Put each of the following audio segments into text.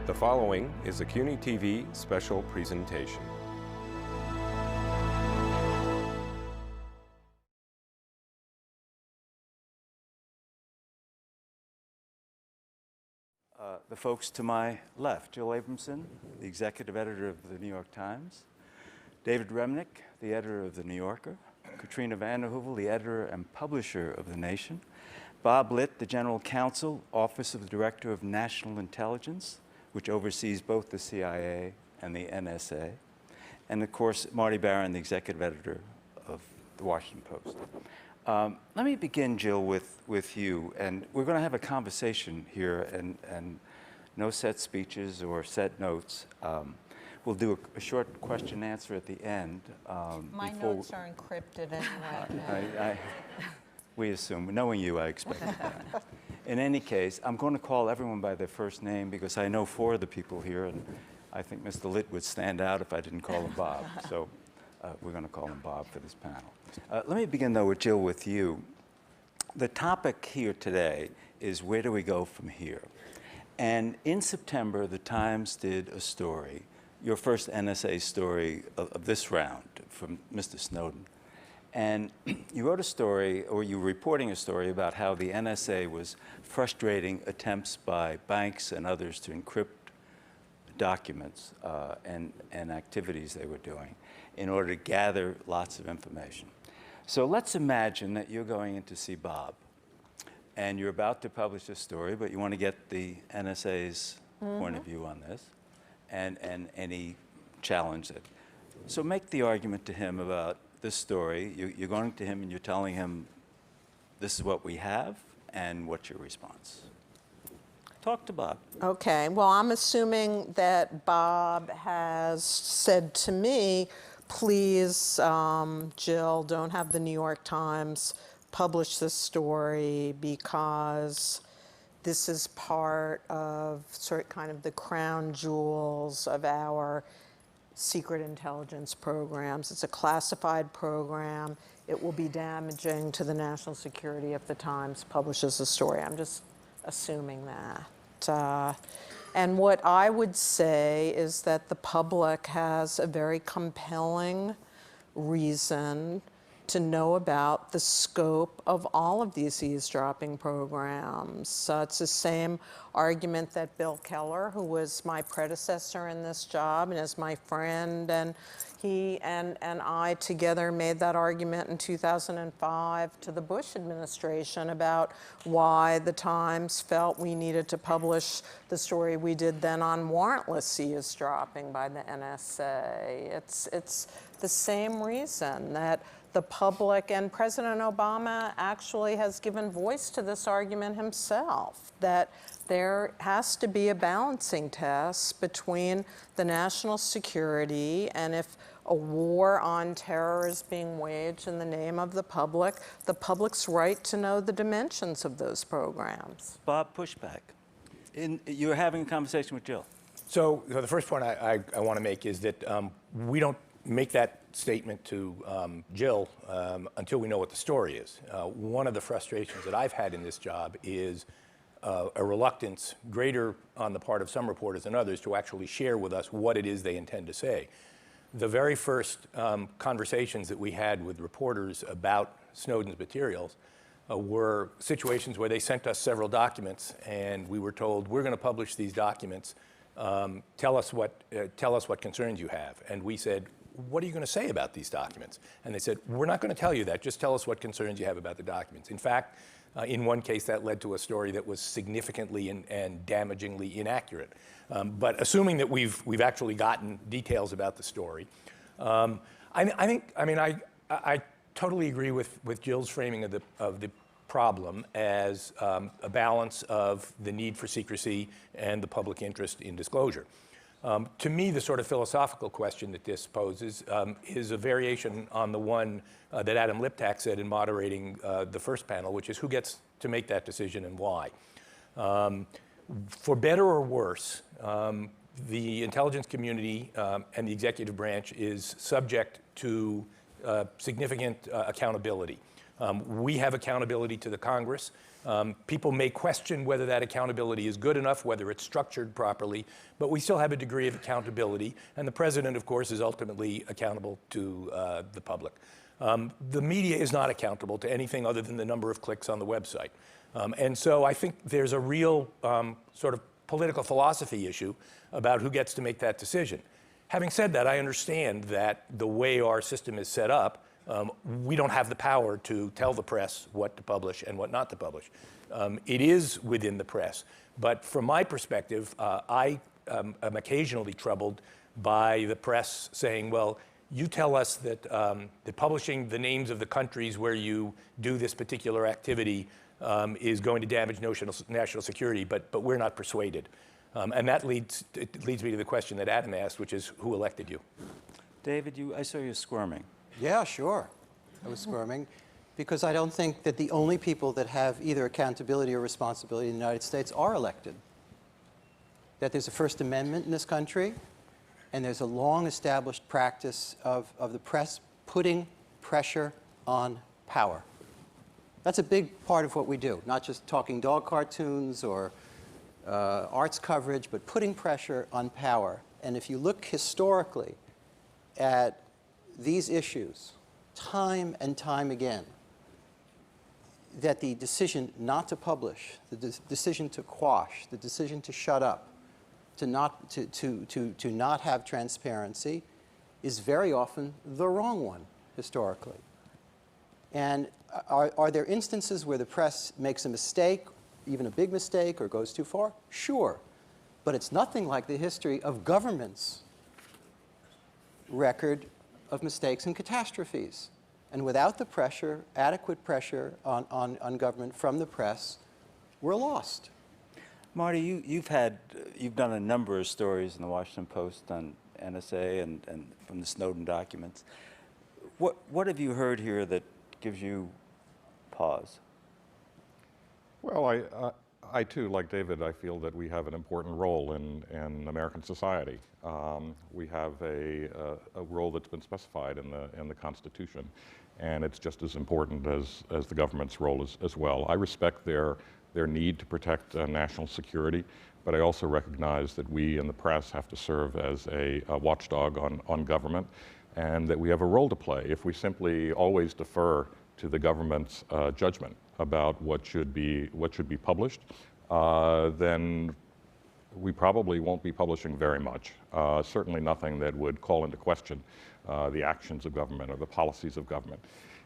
The following is a CUNY TV special presentation. The folks to my left, Jill Abramson, the executive editor of the New York Times, David Remnick, the editor of the New Yorker, Katrina Vanden Heuvel, the editor and publisher of The Nation, Bob Litt, the general counsel, Office of the Director of National Intelligence, which oversees both the CIA and the NSA, and of course, Marty Baron, the executive editor of the Washington Post. Let me begin, Jill, with you, and we're going to have a conversation here, and no set speeches or set notes. We'll do a short question and answer at the end. My notes are encrypted anyway. We assume, knowing you, I expect that. In any case, I'm going to call everyone by their first name because I know four of the people here, and I think Mr. Litt would stand out if I didn't call him Bob. So we're going to call him Bob for this panel. Let me begin, though, with Jill, with you. The topic here today is where do we go from here? And in September, the Times did a story, your first NSA story of this round from Mr. Snowden. And you wrote a story, or you were reporting a story about how the NSA was frustrating attempts by banks and others to encrypt documents and activities they were doing in order to gather lots of information. So let's imagine that you're going in to see Bob, and you're about to publish a story, but you want to get the NSA's point of view on this, and any challenge it. So make the argument to him about this story. You're going to him and you're telling him, this is what we have, and what's your response? Talk to Bob. Okay, well, I'm assuming that Bob has said to me, please, Jill, don't have the New York Times publish this story because this is part of kind of the crown jewels of our secret intelligence programs. It's a classified program. It will be damaging to the national security if the Times publishes a story. I'm just assuming that. And what I would say is that the public has a very compelling reason to know about the scope of all of these eavesdropping programs. It's the same argument that Bill Keller, who was my predecessor in this job and is my friend, and he and I together made that argument in 2005 to the Bush administration about why the Times felt we needed to publish the story we did then on warrantless eavesdropping by the NSA. It's the same reason that the public, and President Obama actually has given voice to this argument himself, that there has to be a balancing test between the national security and if a war on terror is being waged in the name of the public's right to know the dimensions of those programs. Bob, pushback. You're having a conversation with Jill. So the first point I want to make is that we don't make that statement to Jill until we know what the story is. One of the frustrations that I've had in this job is a reluctance greater on the part of some reporters than others to actually share with us what it is they intend to say. The very first conversations that we had with reporters about Snowden's materials were situations where they sent us several documents and we were told, we're going to publish these documents. Tell us what concerns you have. And we said, what are you going to say about these documents? And they said, we're not going to tell you that. Just tell us what concerns you have about the documents. In fact, in one case, that led to a story that was significantly and damagingly inaccurate. But assuming that we've actually gotten details about the story, I totally agree with Jill's framing of the problem as a balance of the need for secrecy and the public interest in disclosure. To me, the sort of philosophical question that this poses is a variation on the one that Adam Liptak said in moderating the first panel, which is who gets to make that decision and why. For better or worse, the intelligence community and the executive branch is subject to significant accountability We have accountability to the Congress. People may question whether that accountability is good enough, whether it's structured properly, but we still have a degree of accountability, and the president, of course, is ultimately accountable to the public. The media is not accountable to anything other than the number of clicks on the website. And so I think there's a real sort of political philosophy issue about who gets to make that decision. Having said that, I understand that the way our system is set up, we don't have the power to tell the press what to publish and what not to publish. It is within the press. But from my perspective, I am occasionally troubled by the press saying, well, you tell us that, that publishing the names of the countries where you do this particular activity is going to damage national security, but we're not persuaded. And that leads me to the question that Adam asked, which is, who elected you? David, I saw you squirming. Yeah, sure. I was squirming because I don't think that the only people that have either accountability or responsibility in the United States are elected. That there's a First Amendment in this country, and there's a long-established practice of the press putting pressure on power. That's a big part of what we do, not just talking dog cartoons or arts coverage, but putting pressure on power. And if you look historically at these issues, time and time again, that the decision not to publish, the decision to quash, the decision to shut up, to not have transparency is very often the wrong one, historically. And are there instances where the press makes a mistake, even a big mistake, or goes too far? Sure. But it's nothing like the history of government's record of mistakes and catastrophes. And without the pressure, adequate pressure on government from the press, we're lost. Marty, you've done a number of stories in the Washington Post on NSA and from the Snowden documents. What have you heard here that gives you pause? Well, I too, like David, I feel that we have an important role in American society. We have a role that's been specified in the Constitution, and it's just as important as the government's role as well. I respect their need to protect national security, but I also recognize that we in the press have to serve as a watchdog on government, and that we have a role to play. If we simply always defer to the government's judgment about what should be published, then we probably won't be publishing very much. Certainly nothing that would call into question the actions of government or the policies of government.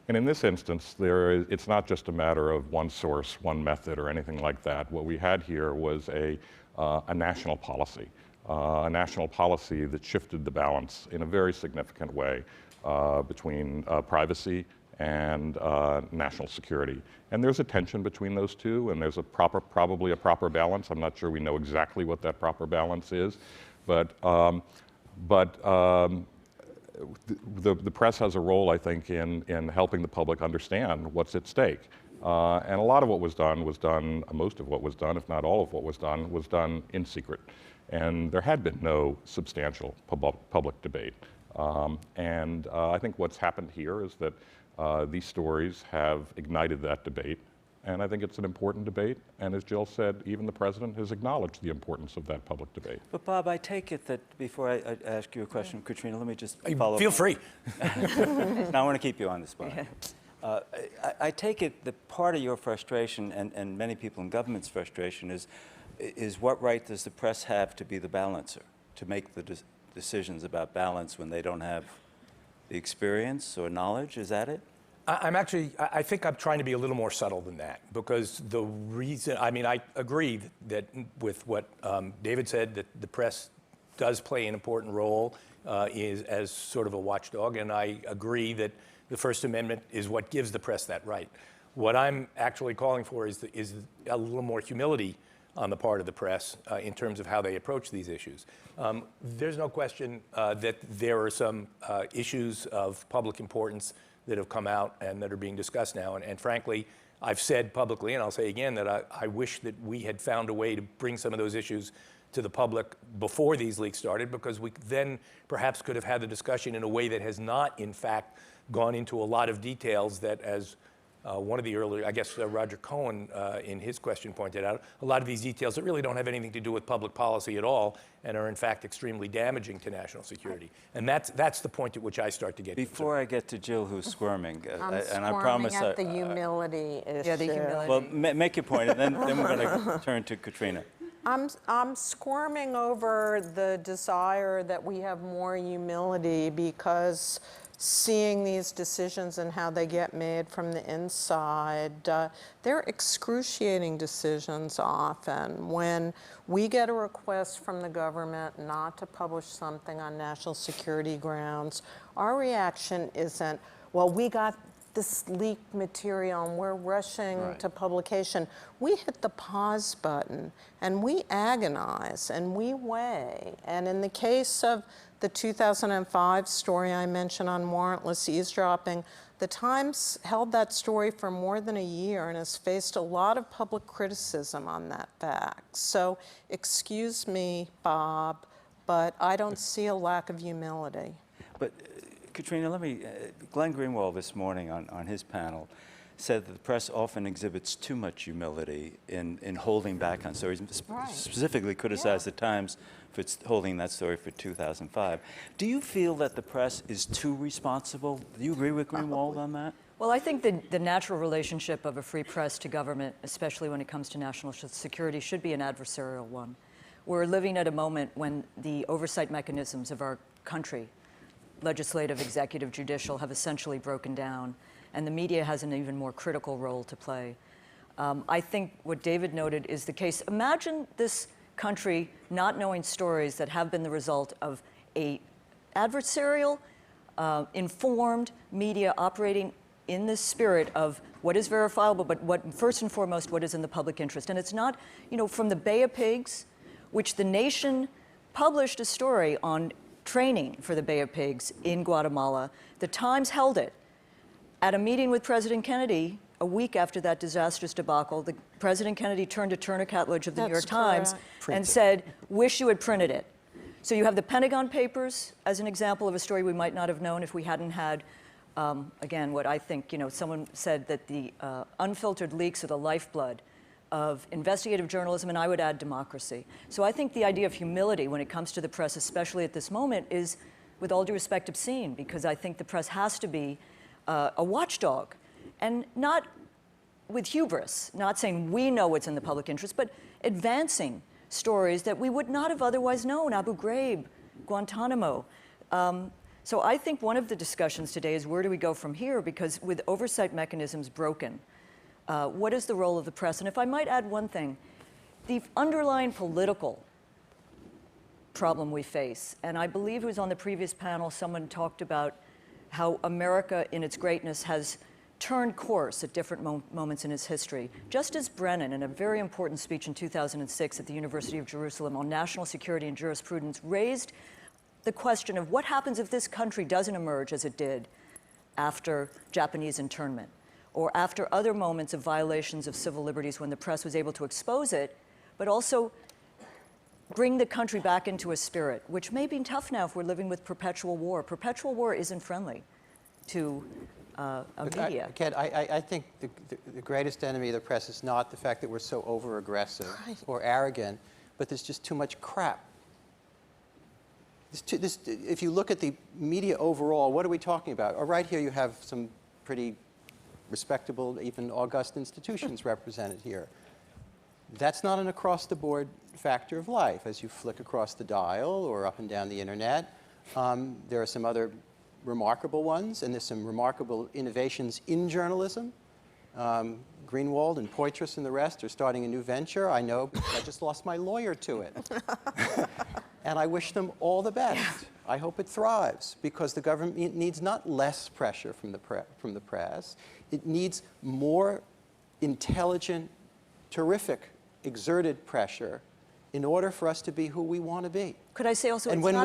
And in this instance, it's not just a matter of one source, one method, or anything like that. What we had here was a national policy that shifted the balance in a very significant way between privacy and national security. And there's a tension between those two, and there's probably a proper balance. I'm not sure we know exactly what that proper balance is, but the press has a role, I think, in helping the public understand what's at stake. And a lot of what was done, most of what was done, if not all of what was done in secret. And there had been no substantial public debate. And I think what's happened here is that these stories have ignited that debate, and I think it's an important debate, and as Jill said, even the president has acknowledged the importance of that public debate. But Bob, I take it that, before I ask you a question, Katrina, let me just follow up. Feel free. Now I want to keep you on the spot. Yeah. I take it that part of your frustration, and many people in government's frustration, is what right does the press have to be the balancer, to make the decisions about balance when they don't have the experience or knowledge? Is that it? I think I'm trying to be a little more subtle than that, because the reason, I agree that with what David said, that the press does play an important role as sort of a watchdog, and I agree that the First Amendment is what gives the press that right. What I'm actually calling for is a little more humility on the part of the press in terms of how they approach these issues. There's no question that there are some issues of public importance that have come out and that are being discussed now. And frankly, I've said publicly, and I'll say again, that I wish that we had found a way to bring some of those issues to the public before these leaks started, because we then perhaps could have had the discussion in a way that has not, in fact, gone into a lot of details that, as One of the earlier, I guess Roger Cohen in his question pointed out, a lot of these details that really don't have anything to do with public policy at all and are in fact extremely damaging to national security. And that's the point at which I start to get Before I get to Jill, who's squirming, I'm and I promise at the humility issue. Yeah, the humility. well, make your point, and then we're going to turn to Katrina. I'm squirming over the desire that we have more humility, because seeing these decisions and how they get made from the inside, they're excruciating decisions often. When we get a request from the government not to publish something on national security grounds, our reaction isn't, well, we got this leaked material and we're rushing to publication. We hit the pause button and we agonize and we weigh. And in the case of the 2005 story I mentioned on warrantless eavesdropping, the Times held that story for more than a year and has faced a lot of public criticism on that fact. So excuse me, Bob, but I don't see a lack of humility. But Katrina, let me, Glenn Greenwald this morning on his panel said that the press often exhibits too much humility in holding back on stories, specifically criticized the Times for holding that story for 2005. Do you feel that the press is too responsible? Do you agree with Greenwald on that? Well, I think the natural relationship of a free press to government, especially when it comes to national security, should be an adversarial one. We're living at a moment when the oversight mechanisms of our country, legislative, executive, judicial, have essentially broken down, and the media has an even more critical role to play. I think what David noted is the case. Imagine this country not knowing stories that have been the result of a adversarial, informed media operating in the spirit of what is verifiable, but what, first and foremost, what is in the public interest. And it's not, you know, from the Bay of Pigs, which the Nation published a story on training for the Bay of Pigs in Guatemala. The Times held it at a meeting with President Kennedy a week after that disastrous debacle. President Kennedy turned to Turner Catledge of the New York Times and said, wish you had printed it. So you have the Pentagon Papers as an example of a story we might not have known if we hadn't had, again, what I think, you know, someone said that the unfiltered leaks are the lifeblood of investigative journalism, and I would add democracy. So I think the idea of humility when it comes to the press, especially at this moment, is, with all due respect, obscene, because I think the press has to be a watchdog, and not with hubris, not saying we know what's in the public interest, but advancing stories that we would not have otherwise known, Abu Ghraib, Guantanamo. So I think one of the discussions today is where do we go from here, because with oversight mechanisms broken, what is the role of the press? And if I might add one thing, the underlying political problem we face, and I believe it was on the previous panel, someone talked about how America in its greatness has turned course at different moments in its history. Justice Brennan, in a very important speech in 2006 at the University of Jerusalem on national security and jurisprudence, raised the question of what happens if this country doesn't emerge as it did after Japanese internment, or after other moments of violations of civil liberties when the press was able to expose it, but also bring the country back into a spirit, which may be tough now if we're living with perpetual war. Perpetual war isn't friendly to media. I think the greatest enemy of the press is not the fact that we're so over-aggressive or arrogant, but there's just too much crap. If you look at the media overall, what are we talking about? Right here you have some pretty respectable, even august institutions represented here. That's not an across-the-board factor of life. As you flick across the dial or up and down the internet, there are some other remarkable ones, and there's some remarkable innovations in journalism. Greenwald and Poitras and the rest are starting a new venture. I know, because I just lost my lawyer to it. And I wish them all the best. I hope it thrives, because the government needs not less pressure from the press. It needs more intelligent, terrific, exerted pressure in order for us to be who we want to be. Could I say also, and when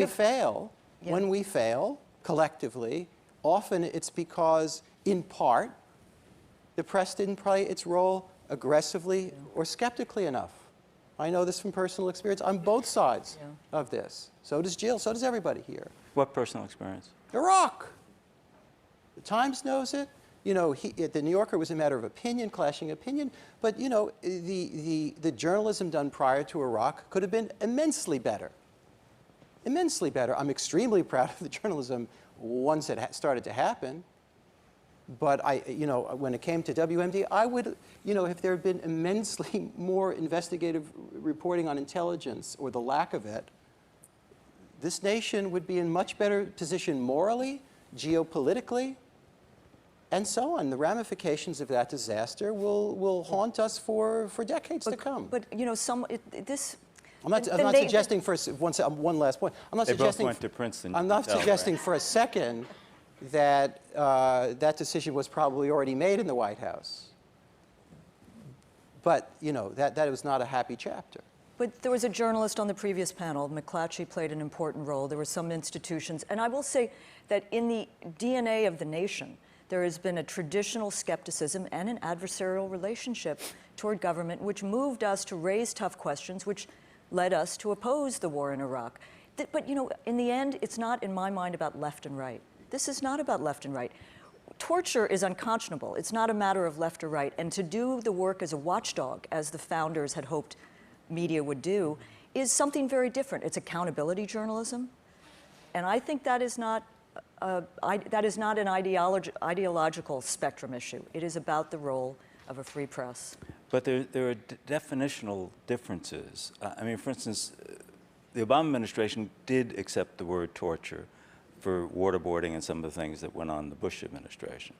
we fail, collectively, often it's because, in part, the press didn't play its role aggressively or skeptically enough. I know this from personal experience on both sides of this. So does Jill, so does everybody here. What personal experience? Iraq. The Times knows it. you know, the New Yorker was a matter of opinion, clashing opinion, but, you know, the journalism done prior to Iraq could have been immensely better. Immensely better. I'm extremely proud of the journalism once it started to happen. But you know, when it came to WMD, I would, you know, if there had been immensely more investigative reporting on intelligence or the lack of it, this nation would be in much better position morally, geopolitically, and so on. The ramifications of that disaster will haunt us for decades to come. But you know, I'm not suggesting for one last point. I'm not They suggesting. both went to Princeton. I'm not suggesting for a second that that decision was probably already made in the White House. But you know, that was not a happy chapter. But there was a journalist on the previous panel. McClatchy played an important role. There were some institutions. And I will say that in the DNA of the nation, there has been a traditional skepticism and an adversarial relationship toward government, which moved us to raise tough questions, which led us to oppose the war in Iraq. But you know, in the end, it's not, in my mind, about left and right. This is not about left and right. Torture is unconscionable. It's not a matter of left or right. And to do the work as a watchdog, as the founders had hoped media would do, is something very different. It's accountability journalism. And I think that is not an ideological spectrum issue. It is about the role of a free press. But there are definitional differences. I mean, for instance, the Obama administration did accept the word torture for waterboarding and some of the things that went on in the Bush administration.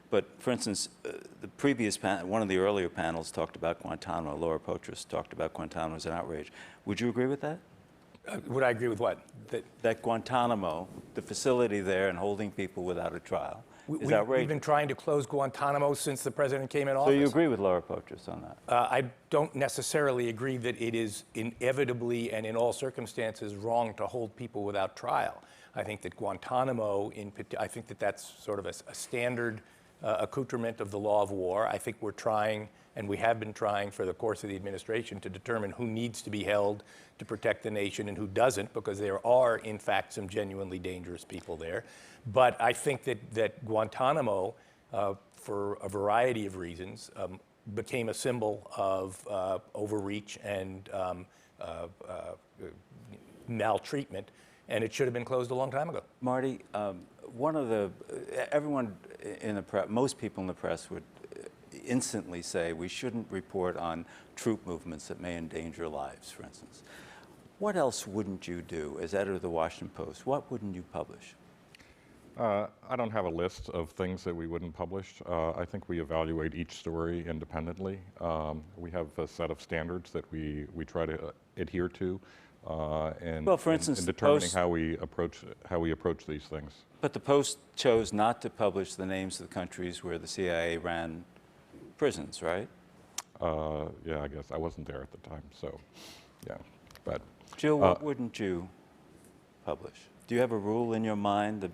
But for instance, the previous one of the earlier panels talked about Guantanamo. Laura Poitras talked about Guantanamo as an outrage. Would you agree with that? Would I agree with what? That Guantanamo, the facility there and holding people without a trial, is outrageous. We've been trying to close Guantanamo since the president came in office. So you agree with Laura Poitras on that? I don't necessarily agree that it is inevitably and in all circumstances wrong to hold people without trial. I think that Guantanamo, I think that that's sort of a standard accoutrement of the law of war. I think we're trying, and we have been trying for the course of the administration, to determine who needs to be held to protect the nation and who doesn't, because there are, in fact, some genuinely dangerous people there. But I think that Guantanamo, for a variety of reasons, became a symbol of overreach and maltreatment, and it should have been closed a long time ago. Marty, everyone in the press, most people in the press would instantly say we shouldn't report on troop movements that may endanger lives, for instance. What else wouldn't you do as editor of the Washington Post? What wouldn't you publish? I don't have a list of things that we wouldn't publish. I think we evaluate each story independently. We have a set of standards that we try to adhere to, and well, for instance, in determining how we approach these things. But the Post chose not to publish the names of the countries where the CIA ran prisons, right? Yeah, I guess I wasn't there at the time, so yeah. But Jill, what wouldn't you publish? Do you have a rule in your mind,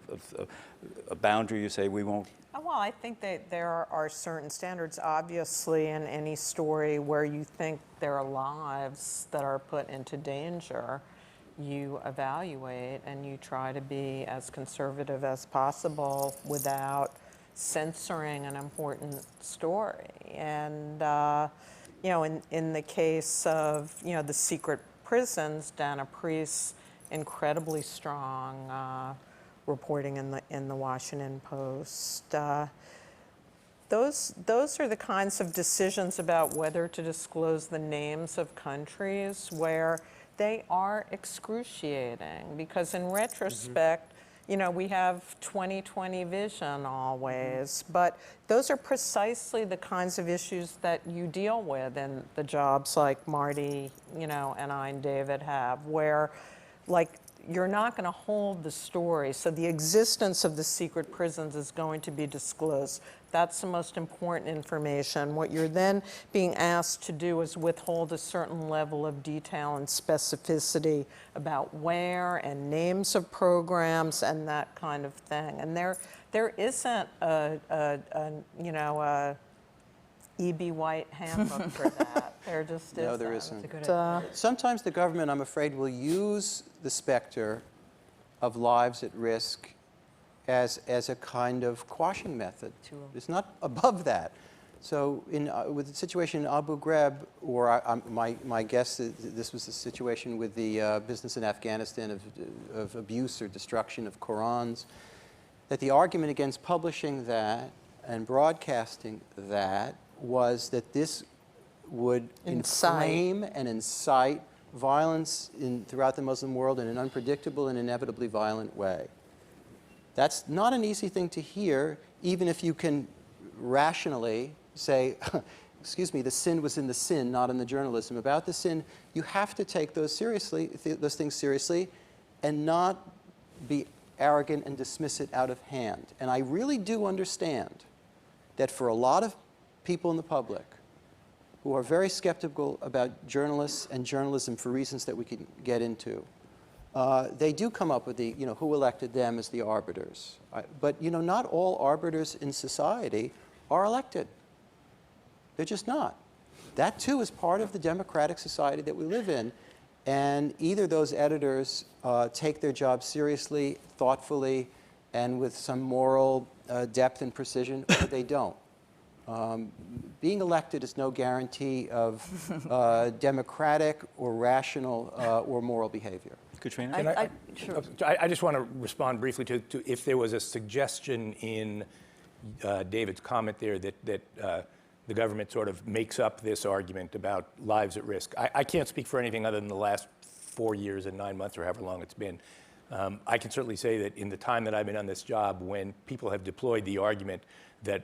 a boundary you say we won't? Well, I think that there are certain standards, obviously, in any story where you think there are lives that are put into danger. You evaluate and you try to be as conservative as possible without censoring an important story. And, you know, in the case of, you know, the secret prisons, Dana Priest's incredibly strong reporting in the Washington Post. Those are the kinds of decisions about whether to disclose the names of countries where they are excruciating, because in retrospect, you know, we have 20/20 vision always, but those are precisely the kinds of issues that you deal with in the jobs like Marty, you know, and I and David have, where, like, you're not going to hold the story. So the existence of the secret prisons is going to be disclosed. That's the most important information. What you're then being asked to do is withhold a certain level of detail and specificity about where and names of programs and that kind of thing. And there isn't a E.B. White handbook for that. There just isn't. No, there isn't. It's Sometimes the government, I'm afraid, will use the specter of lives at risk as a kind of quashing method. Too low. It's not above that. So with the situation in Abu Ghraib, or my guess is this was the situation with the business in Afghanistan of abuse or destruction of Qurans, that the argument against publishing that and broadcasting that was that this would inflame and incite violence throughout the Muslim world in an unpredictable and inevitably violent way. That's not an easy thing to hear, even if you can rationally say, excuse me, the sin was in the sin, not in the journalism. About the sin, you have to take those seriously, those things seriously, and not be arrogant and dismiss it out of hand. And I really do understand that for a lot of people in the public who are very skeptical about journalists and journalism for reasons that we can get into, they do come up with the, who elected them as the arbiters. But, not all arbiters in society are elected. They're just not. That, too, is part of the democratic society that we live in. And either those editors take their job seriously, thoughtfully, and with some moral depth and precision, or they don't. Being elected is no guarantee of democratic or rational or moral behavior. Katrina? Sure. I just want to respond briefly to if there was a suggestion in David's comment there that the government sort of makes up this argument about lives at risk. I can't speak for anything other than the last 4 years and 9 months or however long it's been. I can certainly say that in the time that I've been on this job, when people have deployed the argument that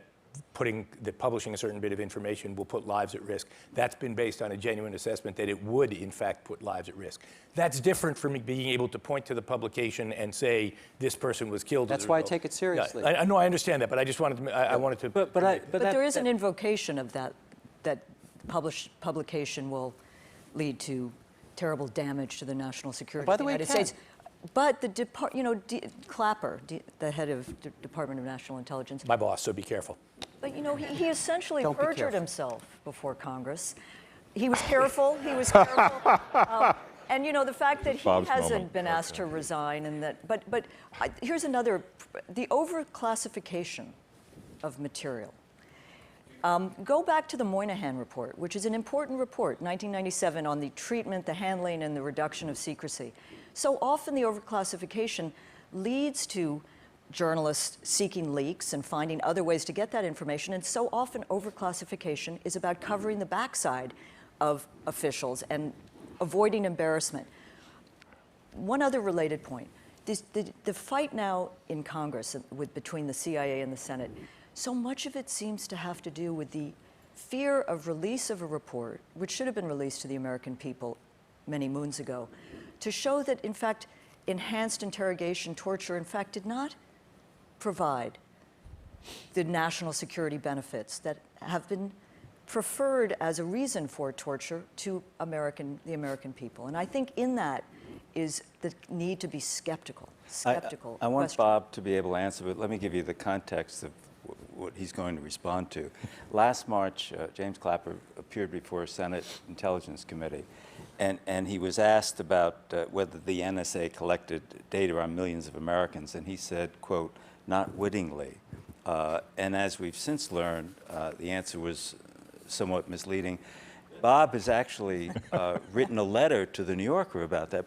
publishing a certain bit of information will put lives at risk, that's been based on a genuine assessment that it would, in fact, put lives at risk. That's different from being able to point to the publication and say this person was killed. That's why I take it seriously. Yeah, I understand that, but I just wanted to. I wanted to. But there is an invocation of that publication will lead to terrible damage to the national security By of the the way, United States. But the Clapper, the head of the Department of National Intelligence. My boss, so be careful. But he essentially Don't be perjured careful. himself before Congress. He was careful. He was careful. And the fact that he Bob's hasn't moment. been asked to resign, and that. But here's another: the overclassification of material. Go back to the Moynihan report, which is an important report, 1997, on the treatment, the handling, and the reduction of secrecy. So often the overclassification leads to journalists seeking leaks and finding other ways to get that information, and so often overclassification is about covering the backside of officials and avoiding embarrassment. One other related point, the fight now in Congress between the CIA and the Senate, so much of it seems to have to do with the fear of release of a report, which should have been released to the American people many moons ago, to show that, in fact, enhanced interrogation, torture, in fact, did not provide the national security benefits that have been preferred as a reason for torture to the American people. And I think in that is the need to be skeptical. I want question. Bob to be able to answer, but let me give you the context of what he's going to respond to. Last March, James Clapper appeared before a Senate Intelligence Committee, and he was asked about whether the NSA collected data on millions of Americans, and he said, quote, not wittingly. And as we've since learned, the answer was somewhat misleading. Bob has actually written a letter to the New Yorker about that.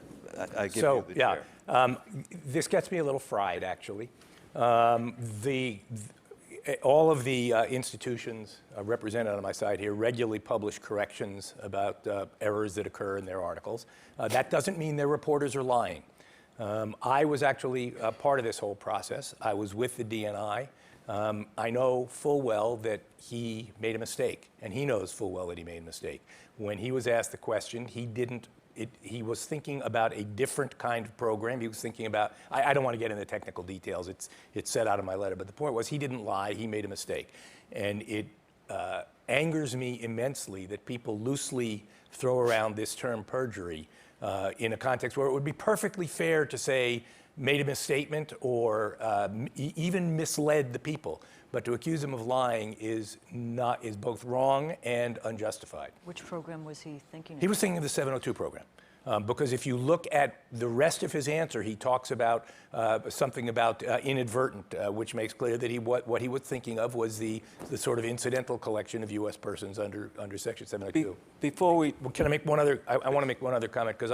I give you the chair. This gets me a little fried, actually. All of the institutions represented on my side here regularly publish corrections about errors that occur in their articles. That doesn't mean their reporters are lying. I was actually part of this whole process. I was with the DNI. I know full well that he made a mistake, and he knows full well that he made a mistake. When he was asked the question, he was thinking about a different kind of program. He was thinking about, I don't want to get into the technical details, it's set out in my letter, but the point was he didn't lie, he made a mistake. And it angers me immensely that people loosely throw around this term perjury in a context where it would be perfectly fair to say made a misstatement or even misled the people. But to accuse him of lying is both wrong and unjustified. Which program was he thinking of? He was thinking of the 702 program. Because if you look at the rest of his answer, he talks about something about inadvertent, which makes clear that what he was thinking of was the sort of incidental collection of U.S. persons under Section 702. Before we... Well, can I make one other? I want to make one other comment, because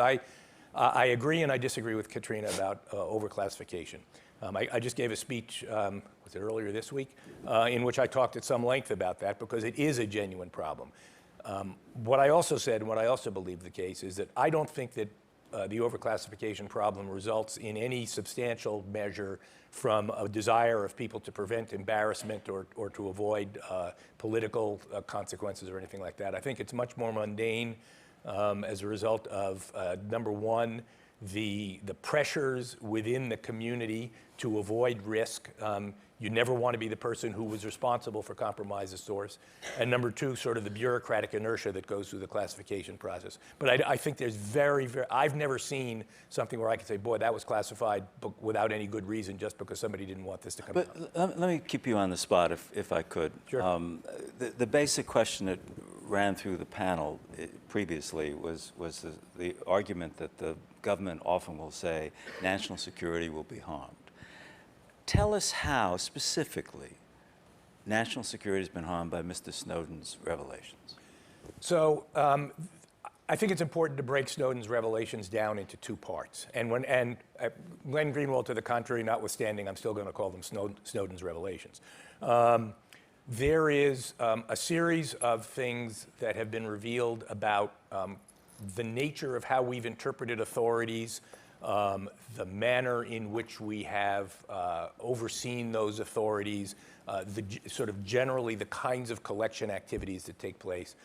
I agree and I disagree with Katrina about overclassification. I just gave a speech, was it earlier this week, in which I talked at some length about that, because it is a genuine problem. What I also said, and what I also believe the case, is that I don't think that the overclassification problem results in any substantial measure from a desire of people to prevent embarrassment or to avoid political consequences or anything like that. I think it's much more mundane as a result of, number one, the pressures within the community to avoid risk. You never want to be the person who was responsible for compromise of source. And number two, sort of the bureaucratic inertia that goes through the classification process. But I think there's I've never seen something where I could say, boy, that was classified without any good reason, just because somebody didn't want this to come out. But let me keep you on the spot, if I could. Sure. The basic question that ran through the panel previously was the argument that the government often will say national security will be harmed. Tell us how, specifically, national security has been harmed by Mr. Snowden's revelations. So I think it's important to break Snowden's revelations down into two parts. And Glenn Greenwald, to the contrary notwithstanding, I'm still going to call them Snowden's revelations. There is a series of things that have been revealed about the nature of how we've interpreted authorities, the manner in which we have overseen those authorities, sort of generally the kinds of collection activities that take place.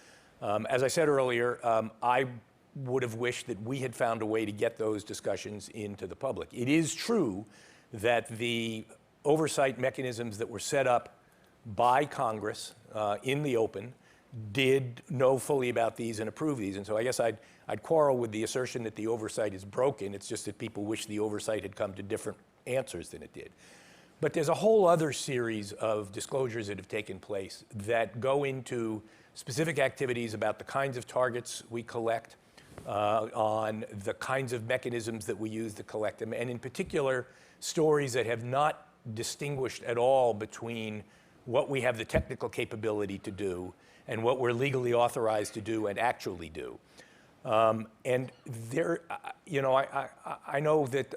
As I said earlier, I would have wished that we had found a way to get those discussions into the public. It is true that the oversight mechanisms that were set up by Congress in the open did know fully about these and approve these. And so I guess I'd quarrel with the assertion that the oversight is broken. It's just that people wish the oversight had come to different answers than it did. But there's a whole other series of disclosures that have taken place that go into specific activities about the kinds of targets we collect, on the kinds of mechanisms that we use to collect them, and in particular, stories that have not distinguished at all between what we have the technical capability to do and what we're legally authorized to do and actually do. And there, you know, I know that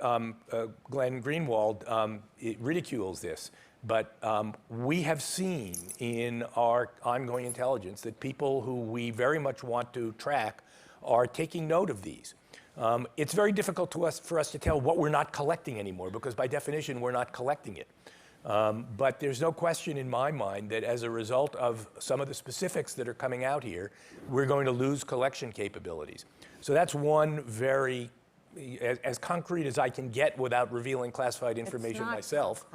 Glenn Greenwald ridicules this, but we have seen in our ongoing intelligence that people who we very much want to track are taking note of these. It's very difficult for us to tell what we're not collecting anymore, because by definition, we're not collecting it. But there's no question in my mind that as a result of some of the specifics that are coming out here, we're going to lose collection capabilities. So that's one very, as concrete as I can get without revealing classified information myself.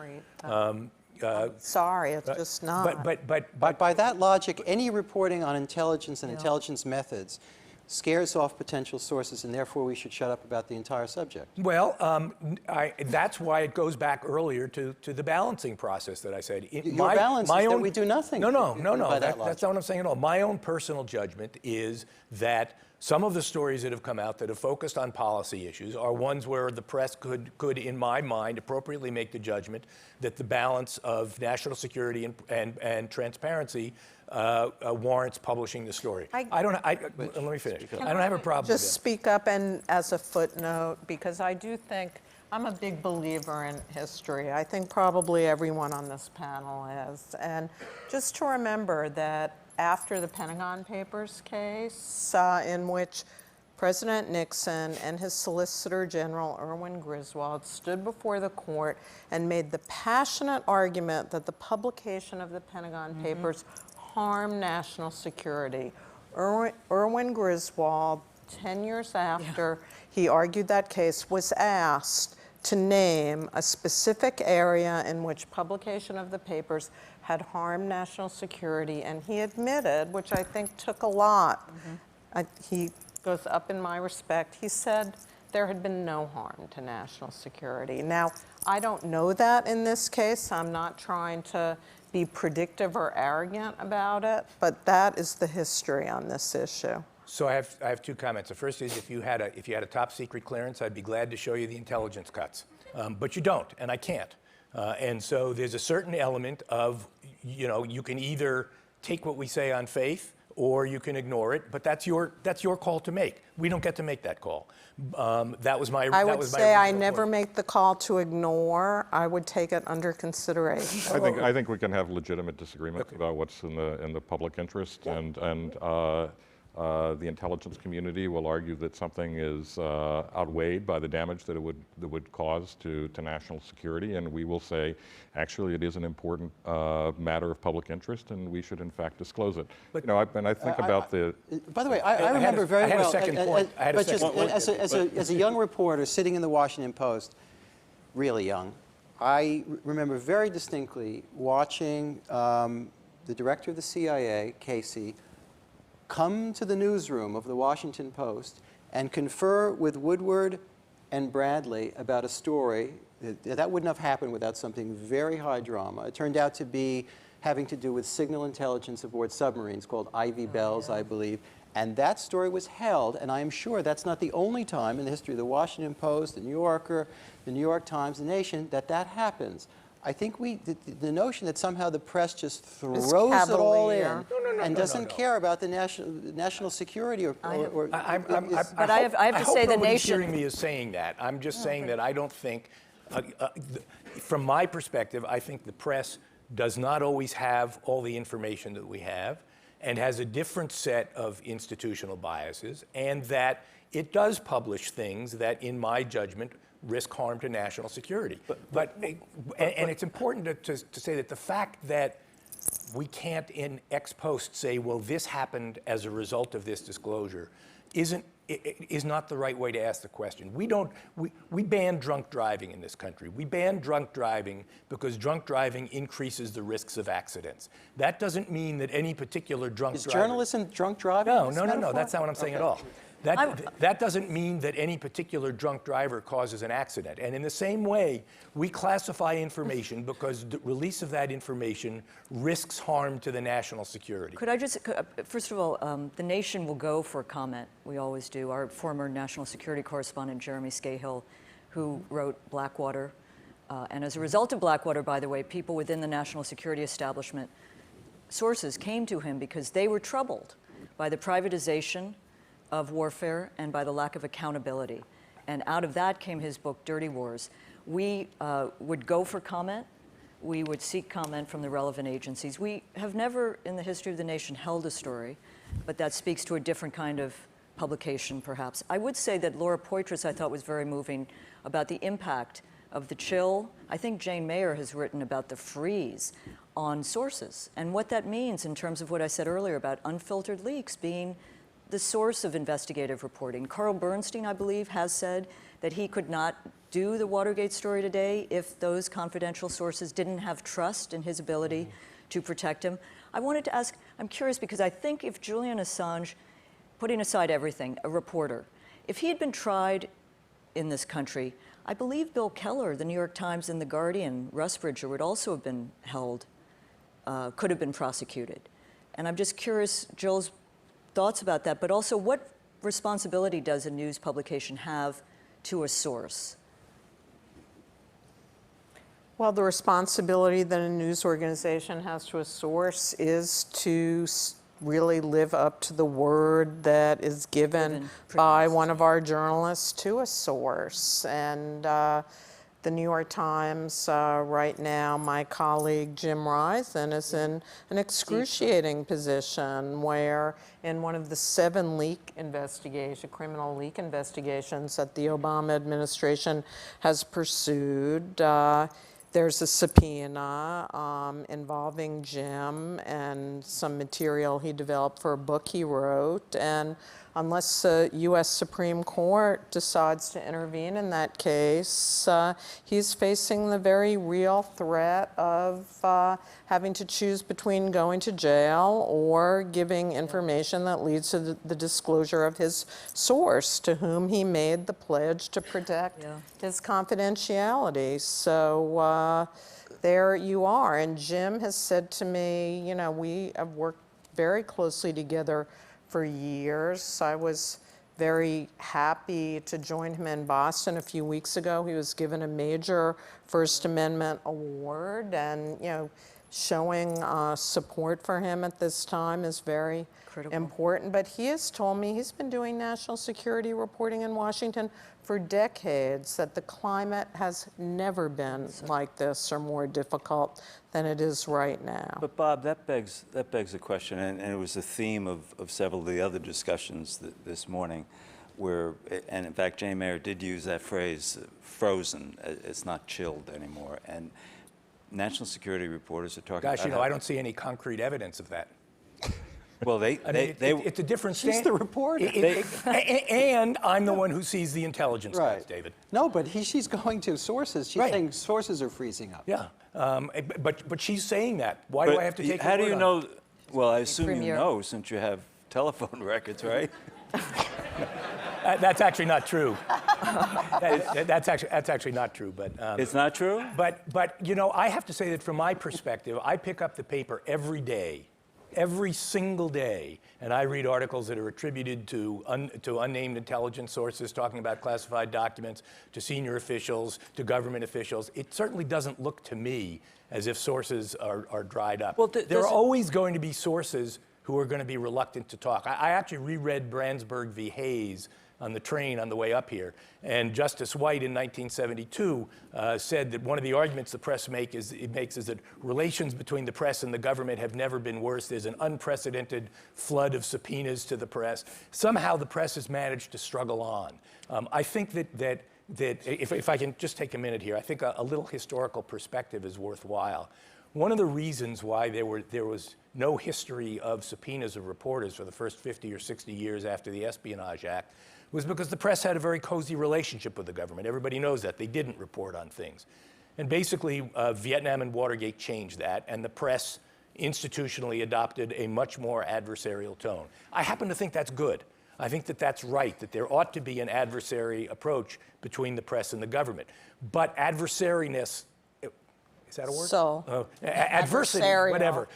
Sorry, it's just not. But by that logic, any reporting on intelligence and intelligence methods scares off potential sources, and therefore we should shut up about the entire subject. Well, that's why it goes back earlier to the balancing process that I said. Your balance is that we do nothing. No. That's not what I'm saying at all. My own personal judgment is that some of the stories that have come out that have focused on policy issues are ones where the press could, in my mind, appropriately make the judgment that the balance of national security and transparency warrants publishing the story. Let me finish. I don't have a problem with that. Just speak up, and as a footnote, because I do think, I'm a big believer in history. I think probably everyone on this panel is. And just to remember that after the Pentagon Papers case, in which President Nixon and his Solicitor General Erwin Griswold stood before the court and made the passionate argument that the publication of the Pentagon Papers harmed national security. Erwin Griswold, 10 years after he argued that case, was asked to name a specific area in which publication of the papers had harmed national security, and he admitted, which I think took a lot. He goes up in my respect. He said there had been no harm to national security. Now, I don't know that in this case. I'm not trying to be predictive or arrogant about it, but that is the history on this issue. So I have two comments. The first is if you had a top secret clearance, I'd be glad to show you the intelligence cuts. But you don't, and I can't. And so there's a certain element of, you can either take what we say on faith or you can ignore it, but that's your call to make. We don't get to make that call. That was my. I would say I never point. make the call to ignore. I would take it under consideration. I think we can have legitimate disagreements about what's in the public interest, and the intelligence community will argue that something is outweighed by the damage that it would cause to national security, and we will say, actually, it is an important matter of public interest, and we should in fact disclose it. But and I think about the. By the way, I remember very well. I had a second point. But just as a young reporter sitting in the Washington Post, really young, I remember very distinctly watching the director of the CIA, Casey, come to the newsroom of the Washington Post and confer with Woodward and Bradley about a story that wouldn't have happened without something very high drama. It turned out to be having to do with signal intelligence aboard submarines called Ivy Bells, I believe. And that story was held, and I am sure that's not the only time in the history of the Washington Post, the New Yorker, the New York Times, the Nation, that happens. I think the notion that somehow the press just throws it all in and doesn't care about the national security but I have to say the Nation. Hearing me is saying that. I'm just saying that I don't think, from my perspective, I think the press does not always have all the information that we have, and has a different set of institutional biases, and that it does publish things that, in my judgment, risk harm to national security. And it's important to say that the fact that we can't in ex post say, well, this happened as a result of this disclosure, is not the right way to ask the question. We ban drunk driving in this country. We ban drunk driving because drunk driving increases the risks of accidents. That doesn't mean that any particular drunk driver... Is journalism drunk driving? No, that's not what I'm saying at all. That doesn't mean that any particular drunk driver causes an accident. And in the same way, we classify information because the release of that information risks harm to the national security. Could I just, first of all, the Nation will go for comment. We always do. Our former national security correspondent, Jeremy Scahill, who wrote Blackwater. And as a result of Blackwater, by the way, people within the national security establishment, sources came to him because they were troubled by the privatization of warfare and by the lack of accountability. And out of that came his book, Dirty Wars. We would go for comment. We would seek comment from the relevant agencies. We have never, in the history of the nation, held a story, but that speaks to a different kind of publication, perhaps. I would say that Laura Poitras, I thought, was very moving about the impact of the chill. I think Jane Mayer has written about the freeze on sources and what that means in terms of what I said earlier about unfiltered leaks being the source of investigative reporting. Carl Bernstein, I believe, has said that he could not do the Watergate story today if those confidential sources didn't have trust in his ability to protect him. I wanted to ask, I'm curious because I think if Julian Assange, putting aside everything, a reporter, if he had been tried in this country, I believe Bill Keller, the New York Times and The Guardian, Russ Bridger would also have been held, could have been prosecuted. And I'm just curious, Joel's thoughts about that, but also what responsibility does a news publication have to a source? Well, the responsibility that a news organization has to a source is to really live up to the word that is given by one of our journalists to a source. And the New York Times, right now, my colleague Jim Risen is in an excruciating position where in one of the 7 criminal leak investigations that the Obama administration has pursued, there's a subpoena involving Jim and some material he developed for a book he wrote. And unless the U.S. Supreme Court decides to intervene in that case, he's facing the very real threat of having to choose between going to jail or giving information that leads to the disclosure of his source, to whom he made the pledge to protect his confidentiality. So there you are. And Jim has said to me, you know, we have worked very closely together for years. I was very happy to join him in Boston a few weeks ago. He was given a major First Amendment award, and showing support for him at this time is very important. But he has told me he's been doing national security reporting in Washington for decades, that the climate has never been like this or more difficult than it is right now. But Bob, that begs a question, and it was the theme of several of the other discussions this morning, where, and in fact, Jane Mayer did use that phrase, frozen. It's not chilled anymore. And national security reporters are talking about... Gosh, I don't see any concrete evidence of that. Well, it's a different standard. She's the reporter. And I'm the one who sees the intelligence guys, David. No, but she's going to sources. She's saying sources are freezing up. Yeah, but she's saying that. Why do I have to take How her do you word know? on it? Well, I assume you know, since you have telephone records, right? That's actually not true. That's actually not true. But it's not true. But I have to say that from my perspective, I pick up the paper every day, every single day, and I read articles that are attributed to unnamed intelligence sources talking about classified documents, to senior officials, to government officials. It certainly doesn't look to me as if sources are dried up. Well, there are always going to be sources who are going to be reluctant to talk. I actually reread Brandsburg v. Hayes on the train on the way up here, and Justice White in 1972 said that one of the arguments the press makes is that relations between the press and the government have never been worse. There's an unprecedented flood of subpoenas to the press. Somehow the press has managed to struggle on. I think that if I can just take a minute here, I think a little historical perspective is worthwhile. One of the reasons why there was no history of subpoenas of reporters for the first 50 or 60 years after the Espionage Act was because the press had a very cozy relationship with the government. Everybody knows that. They didn't report on things. And basically, Vietnam and Watergate changed that, and the press institutionally adopted a much more adversarial tone. I happen to think that's good. I think that that's right, that there ought to be an adversary approach between the press and the government. But adversariness, is that a word? So, adversity, whatever.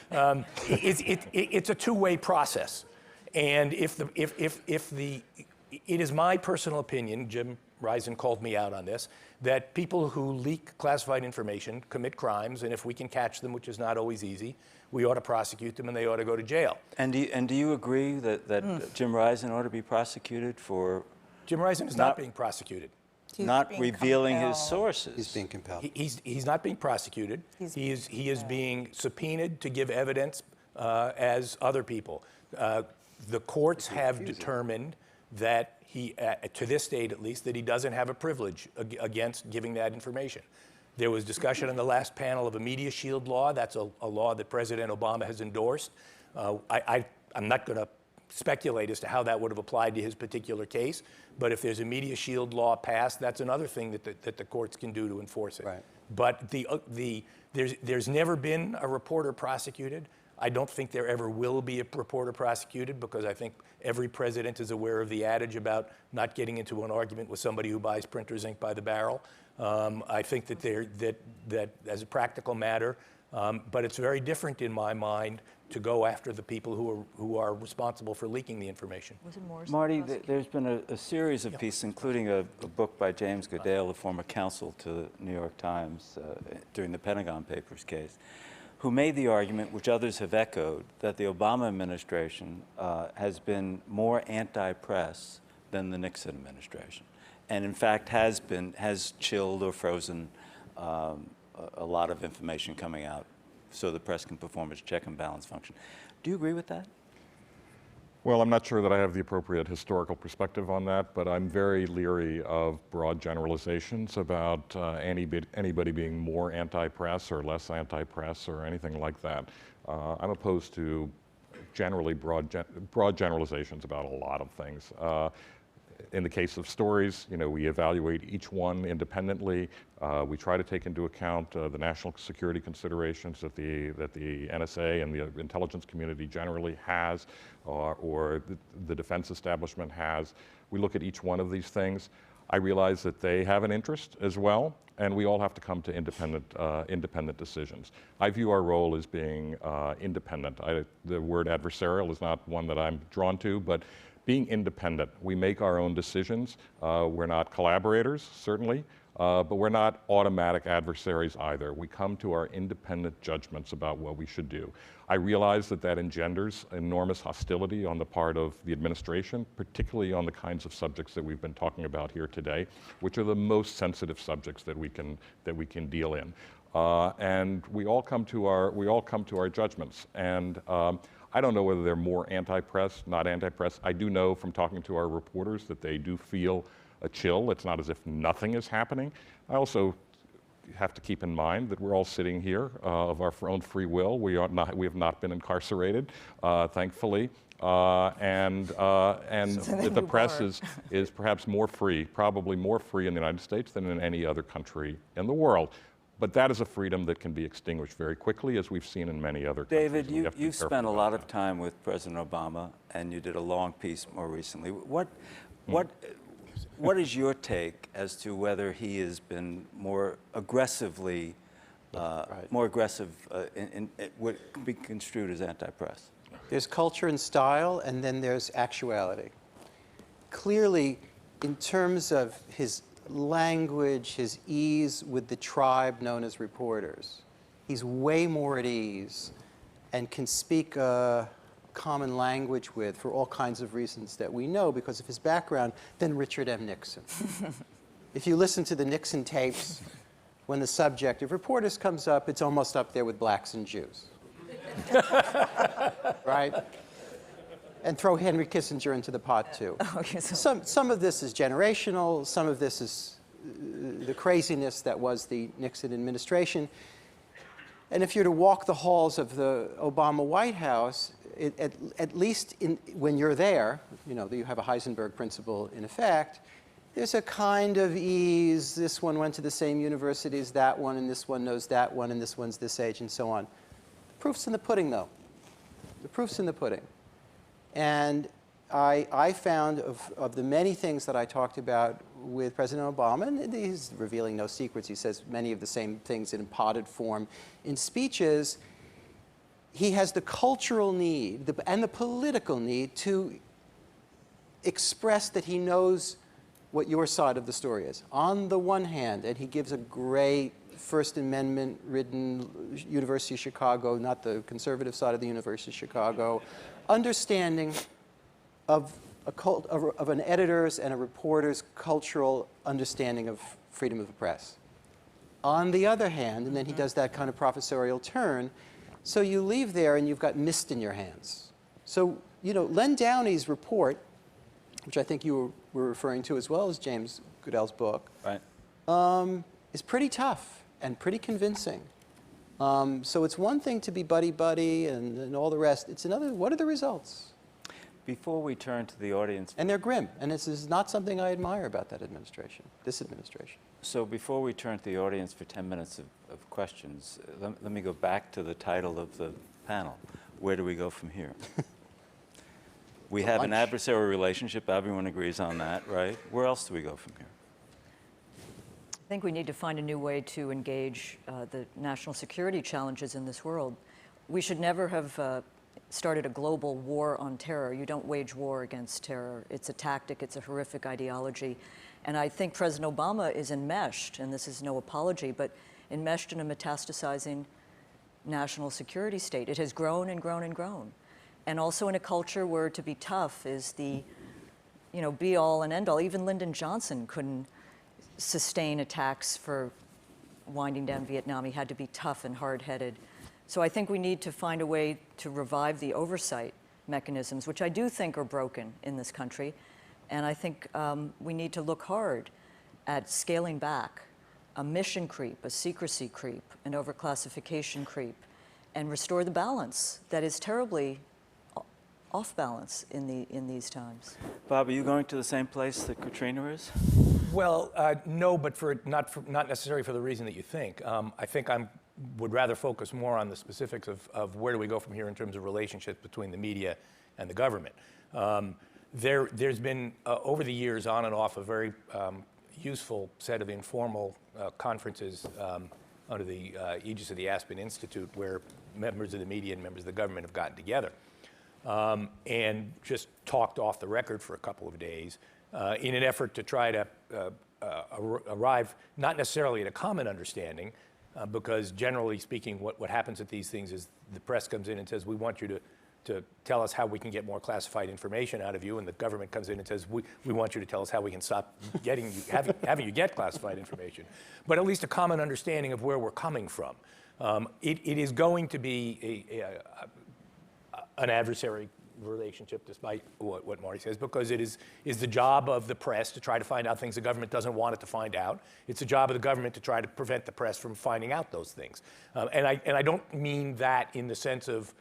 It's a two-way process. And it is my personal opinion, Jim Risen called me out on this, that people who leak classified information commit crimes, and if we can catch them, which is not always easy, we ought to prosecute them and they ought to go to jail. And do you agree that Jim Risen ought to be prosecuted for... Jim Risen is not being prosecuted. Not revealing his sources. He's being compelled. He's not being prosecuted. He is being subpoenaed to give evidence as other people. The courts have determined that he, to this date at least, that he doesn't have a privilege against giving that information. There was discussion on the last panel of a media shield law. That's a law that President Obama has endorsed. I'm not going to speculate as to how that would have applied to his particular case, but if there's a media shield law passed, that's another thing that the courts can do to enforce it. Right. But there's never been a reporter prosecuted. I don't think there ever will be a reporter prosecuted, because I think every president is aware of the adage about not getting into an argument with somebody who buys printer's ink by the barrel. I think that as a practical matter, but it's very different in my mind to go after the people who are responsible for leaking the information. Marty, there's been a series of pieces, including a book by James Goodale, a former counsel to the New York Times during the Pentagon Papers case, who made the argument, which others have echoed, that the Obama administration has been more anti-press than the Nixon administration, and in fact has chilled or frozen a lot of information coming out so the press can perform its check and balance function. Do you agree with that? Well, I'm not sure that I have the appropriate historical perspective on that, but I'm very leery of broad generalizations about anybody being more anti-press or less anti-press or anything like that. I'm opposed to generally broad generalizations about a lot of things. In the case of stories, we evaluate each one independently. We try to take into account the national security considerations that the NSA and the intelligence community generally has, or the defense establishment has. We look at each one of these things. I realize that they have an interest as well, and we all have to come to independent decisions. I view our role as being independent. The word adversarial is not one that I'm drawn to, but being independent. We make our own decisions. We're not collaborators, certainly, but we're not automatic adversaries either. We come to our independent judgments about what we should do. I realize that that engenders enormous hostility on the part of the administration, particularly on the kinds of subjects that we've been talking about here today, which are the most sensitive subjects that we can deal in. And we all come to our judgments. And I don't know whether they're more anti-press, not anti-press. I do know from talking to our reporters that they do feel a chill. It's not as if nothing is happening. I also have to keep in mind that we're all sitting here of our own free will. We have not been incarcerated, thankfully, and that the press is perhaps more free, probably more free in the United States than in any other country in the world. But that is a freedom that can be extinguished very quickly, as we've seen in many other countries. David, you've spent a lot of time with President Obama, and you did a long piece more recently. What is your take as to whether he has been more aggressively, in what could be construed as anti-press? There's culture and style, and then there's actuality. Clearly, in terms of his language, his ease with the tribe known as reporters, he's way more at ease and can speak a common language with, for all kinds of reasons that we know because of his background, than Richard M. Nixon. If you listen to the Nixon tapes, when the subject of reporters comes up, it's almost up there with blacks and Jews. Right? And throw Henry Kissinger into the pot, too. Okay, so Some of this is generational. Some of this is the craziness that was the Nixon administration. And if you're to walk the halls of the Obama White House, at least when you're there, you know, you have a Heisenberg principle in effect, there's a kind of ease. This one went to the same university as that one, and this one knows that one, and this one's this age, and so on. The proof's in the pudding, though. The proof's in the pudding. And I found of the many things that I talked about with President Obama, and he's revealing no secrets, he says many of the same things in potted form in speeches, he has the cultural need and the political need to express that he knows what your side of the story is. On the one hand, and he gives a great First Amendment-ridden University of Chicago, not the conservative side of the University of Chicago, understanding of an editor's and a reporter's cultural understanding of freedom of the press. On the other hand, and then he does that kind of professorial turn, so you leave there and you've got mist in your hands. So, you know, Len Downey's report, which I think you were referring to as well as James Goodell's book, Right. is pretty tough and pretty convincing. So it's one thing to be buddy-buddy and all the rest. It's another, what are the results? Before we turn to the audience, And they're grim. And this is not something I admire about that administration, this administration. so before we turn to the audience for 10 minutes of questions, let me go back to the title of the panel. Where do we go from here? We have an lunch. adversarial relationship. Everyone agrees on that, right? Where else do we go from here? I think we need to find a new way to engage the national security challenges in this world. We should never have started a global war on terror. You don't wage war against terror. It's a tactic. It's a horrific ideology. And I think President Obama is enmeshed, and this is no apology, but enmeshed in a metastasizing national security state. It has grown and grown and grown. And also in a culture where to be tough is the, you know, be all and end all. Even Lyndon Johnson couldn't sustain attacks for winding down Vietnam. He had to be tough and hard-headed. So I think we need to find a way to revive the oversight mechanisms, which I do think are broken in this country. And I think we need to look hard at scaling back a mission creep, a secrecy creep, an overclassification creep, and restore the balance that is terribly off balance in these times. Bob, are you going to the same place that Katrina is? Well, no, but not necessarily for the reason that you think. I think I would rather focus more on the specifics of where do we go from here in terms of relationships between the media and the government. There's been, over the years, on and off, a very useful set of informal conferences under the aegis of the Aspen Institute, where members of the media and members of the government have gotten together and just talked off the record for a couple of days in an effort to try to arrive not necessarily at a common understanding, because generally speaking, what happens at these things is the press comes in and says, we want you to tell us how we can get more classified information out of you, and the government comes in and says, we want you to tell us how we can stop having you get classified information. But at least a common understanding of where we're coming from. It is going to be an adversary relationship, despite what Marty says, because it is the job of the press to try to find out things the government doesn't want it to find out. It's the job of the government to try to prevent the press from finding out those things. And I don't mean that in the sense of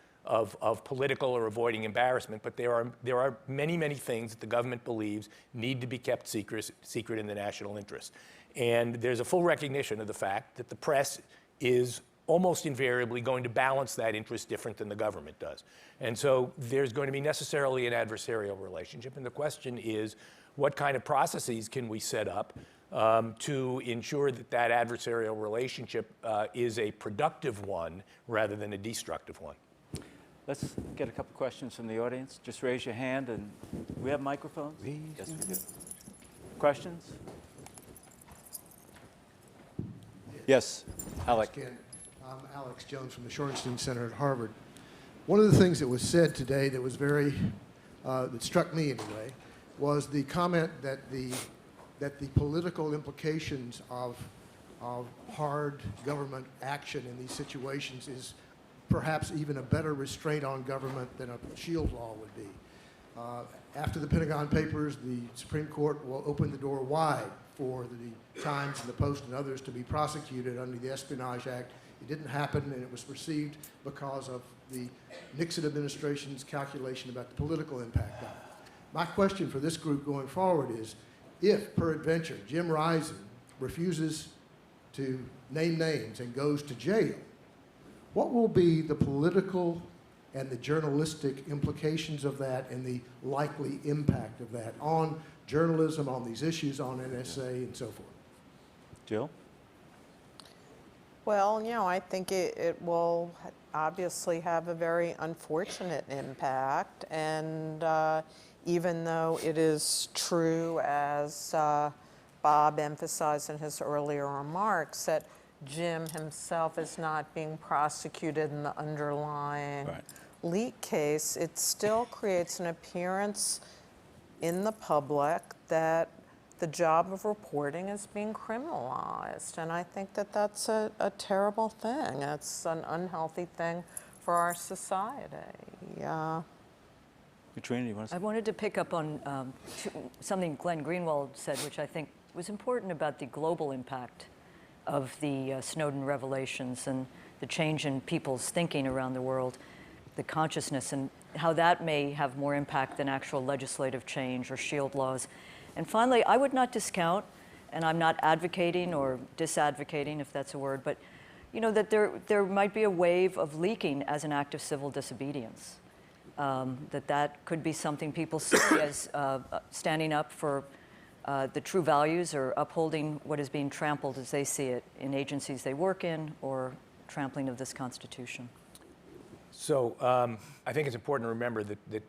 political or avoiding embarrassment, but there are many, many things that the government believes need to be kept secret in the national interest. And there's a full recognition of the fact that the press is almost invariably going to balance that interest different than the government does. And so there's going to be necessarily an adversarial relationship. And the question is, what kind of processes can we set up to ensure that that adversarial relationship is a productive one rather than a destructive one? Let's get a couple questions from the audience. Just raise your hand, and we have microphones? Yes, we do. Questions? Yes, Alec. I'm Alex Jones from the Shorenstein Center at Harvard. One of the things that was said today that was very, that struck me anyway, was the comment that the political implications of hard government action in these situations is perhaps even a better restraint on government than a shield law would be. After the Pentagon Papers, the Supreme Court will open the door wide for the Times and the Post and others to be prosecuted under the Espionage Act. It didn't happen, and it was received because of the Nixon administration's calculation about the political impact of it. My question for this group going forward is, if, peradventure, Jim Risen refuses to name names and goes to jail, what will be the political and the journalistic implications of that and the likely impact of that on journalism, on these issues, on NSA, and so forth? Jill? Well, I think it will obviously have a very unfortunate impact. And even though it is true, as Bob emphasized in his earlier remarks, that Jim himself is not being prosecuted in the underlying leak case, it still creates an appearance in the public that the job of reporting is being criminalized. And I think that that's a terrible thing. It's an unhealthy thing for our society. Katrina, you want to say? I wanted to pick up on something Glenn Greenwald said, which I think was important about the global impact of the Snowden revelations and the change in people's thinking around the world, the consciousness, and how that may have more impact than actual legislative change or shield laws. And finally, I would not discount, and I'm not advocating or disadvocating, if that's a word, but that there might be a wave of leaking as an act of civil disobedience. That could be something people see as standing up for the true values or upholding what is being trampled as they see it in agencies they work in, or trampling of this Constitution. So I think it's important to remember that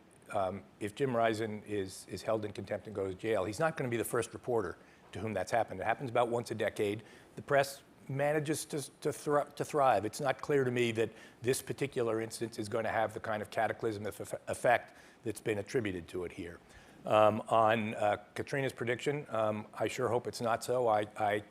if Jim Risen is held in contempt and goes to jail, he's not going to be the first reporter to whom that's happened. It happens about once a decade. The press manages to thrive. It's not clear to me that this particular instance is going to have the kind of cataclysmic effect that's been attributed to it here. On Katrina's prediction, I sure hope it's not so. I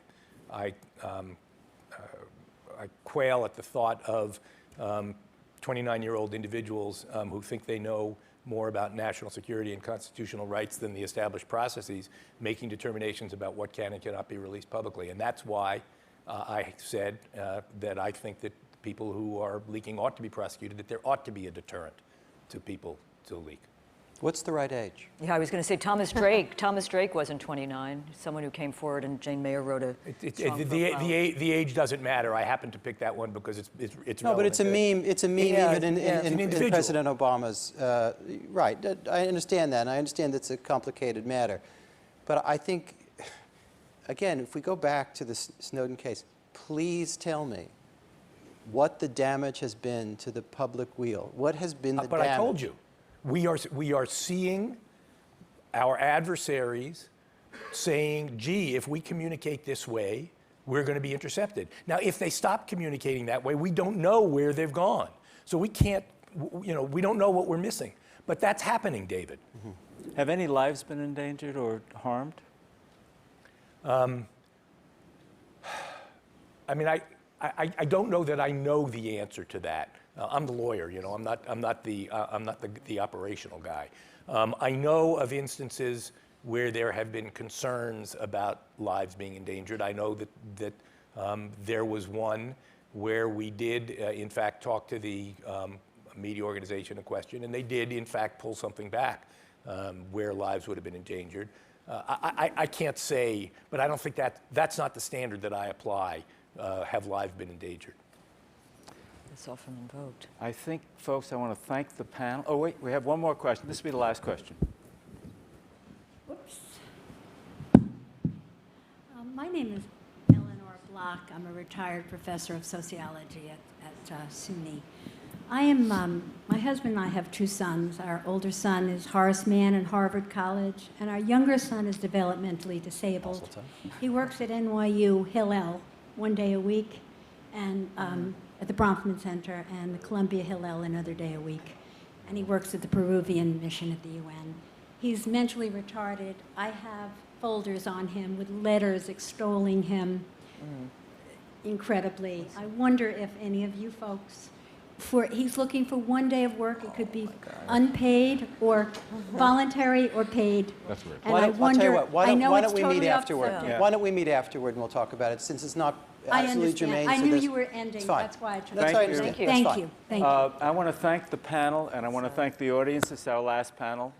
quail at the thought of 29-year-old individuals who think they know more about national security and constitutional rights than the established processes, making determinations about what can and cannot be released publicly. And that's why I said that I think that people who are leaking ought to be prosecuted, that there ought to be a deterrent to people to leak. What's the right age? Yeah, I was going to say Thomas Drake. Thomas Drake wasn't 29. Someone who came forward, and Jane Mayer wrote a strong profile. The age doesn't matter. I happen to pick that one because it's no, relevant. but it's a meme. It's a meme even in President Obama's. Right. I understand that. And I understand that's a complicated matter. But I think again, if we go back to the Snowden case, please tell me what the damage has been to the public weal. What has been the But damage? I told you, we are seeing our adversaries saying, gee, if we communicate this way, we're going to be intercepted. Now, if they stop communicating that way, we don't know where they've gone. So we can't, we don't know what we're missing. But that's happening, David. Mm-hmm. Have any lives been endangered or harmed? I mean, I don't know that I know the answer to that. I'm the lawyer, I'm not the operational guy. I know of instances where there have been concerns about lives being endangered. I know that there was one where we did, in fact, talk to the media organization in question, and they did, in fact, pull something back where lives would have been endangered. I can't say, but I don't think that's not the standard that I apply. Have lives been endangered? It's often invoked. I think, folks, I want to thank the panel. Oh, wait, we have one more question. This will be the last question. Whoops. My name is Eleanor Block. I'm a retired professor of sociology at CUNY. My husband and I have two sons. Our older son is Horace Mann at Harvard College, and our younger son is developmentally disabled. He works at NYU Hillel 1 day a week, and at the Bronfman Center, and the Columbia Hillel another day a week. And he works at the Peruvian mission at the UN. He's mentally retarded. I have folders on him with letters extolling him incredibly. I wonder if any of you folks, he's looking for 1 day of work. It could be unpaid or voluntary or paid. That's weird. And I I'll tell you what, why don't we meet totally afterward? upset. Why don't we meet afterward and we'll talk about it, since it's not I absolutely understand. germane I to knew this. you were ending. It's fine. That's why I tried. That's Thank I you. understand. Thank That's you. fine. Thank you. I want to thank the panel, and I want to thank the audience. This is our last panel.